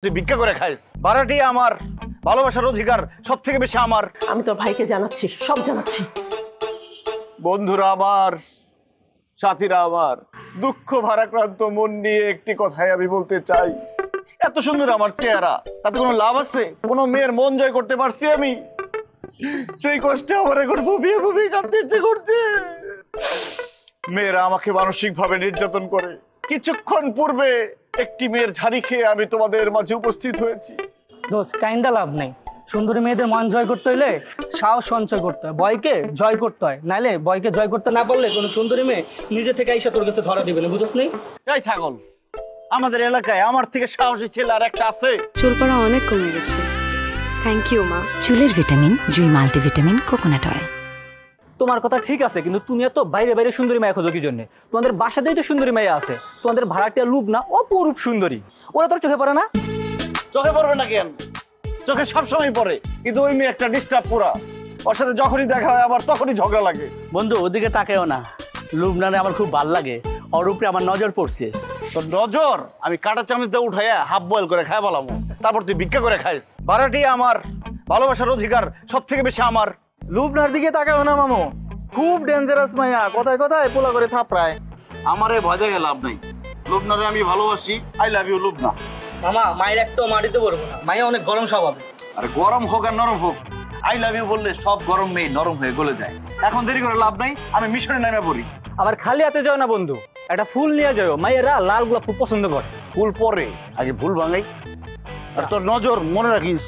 তুই ভিক্ষা করে খাইস, ভাড়াটি আমার, ভালোবাসার অধিকার সব থেকে বেশি আমার। আমি তোর ভাইকে জানাচ্ছি, সব জানাচ্ছি। বন্ধুরা আমার, সাথীরা আমার, দুঃখ ভারাক্রান্ত মন নিয়ে একটি কথাই আমি বলতে চাই। এত সুন্দর আমার চেহারা, তাতে কোনো লাভ আছে? কোনো মেয়ের মন জয় করতে পারছি আমি? সেই কষ্টে আমার এখন ভুবিয়ে ভুবিয়ে কাঁদতে ইচ্ছে করছে। মেয়েরা আমাকে মানসিক ভাবে নির্যাতন করে। কিছুক্ষণ পূর্বে একটি মেয়ের ঝাড়ি খেয়ে আমি তোমাদের মাঝে উপস্থিত হয়েছি। দোষ কাইন্দা লাভ নেই। সুন্দরী মেয়েদের মন জয় করতে হইলে সাহস সঞ্চয় করতে হয়, বয়কে জয় করতে হয়। নাইলে বয়কে জয় করতে না পারলে কোনো সুন্দরী মেয়ে নিজে থেকে আইসা তোর কাছে ধরা দিবে না, বুঝছ নেই? এই ছাগল, আমাদের এলাকায় আমার থেকে সাহসী ছেলে আর একটা আছে। চুল পড়া অনেক কমে গেছে, থ্যাংক ইউ মা। চুলের ভিটামিন জুই মাল্টিভিটামিন কোকোনাট অয়েল। তোমার কথা ঠিক আছে, কিন্তু তুমি এত বাইরে বাইরে সুন্দরী মেয়ে খোঁজো কি জন্য? তোমাদের বাসাতেই তো সুন্দরী মেয়ে আছে। তোমাদের ভাড়াটিয়া লুব না অপরূপ সুন্দরী, ওরা তোর চোখে পড়ে না? চোখে পড়বে না কেন? চোখে সবসময় পড়ে, কিন্তু ওই মেয়ে একটা ডিস্টার্ব পুরা। ওর সাথে যখনই দেখা হয় আমার তখনই ঝগড়া লাগে। বন্ধু ওদিকে তাকেও না, লুবনারে আমার খুব ভাল লাগে, ওর উপরে আমার নজর পড়ছে। তোর নজর আমি কাঁটা চামচ দিয়ে উঠাইয়া হাফ বয়েল করে খাই বলাম, তারপর তুই ভিক্ষা করে খাইস। ভাড়াটি আমার, ভালোবাসার অধিকার সব থেকে বেশি আমার। লুবনার দিকে তাকাও না মামু, খুব ডেঞ্জারাস মাইয়া, কথায় কথায় পোলা করে থাপড়ায়। আমারে ভয় দেখে লাভ নাই, লুবনারে আমি ভালোবাসি। I love you Lubna. মামা মায়ের একটাও মাটিতে পড়বো না, মাইয়া অনেক গরম স্বভাবের। আর গরম হোক আর নরম হোক, আই লাভ ইউ বললে সব গরম মেয়ে নরম হয়ে গলে যায়। এখন দেরি করে লাভ নাই, আমি মিশনে নামে পড়ি। আবার খালি হাতে যাও না বন্ধু, একটা ফুল নিয়ে যাও। মাইয়েরা লাল গোলাপ খুব পছন্দ করে। ফুল পরে, আগে ভুল ভাঙাই। আর তোর নজর মনে রাখিস,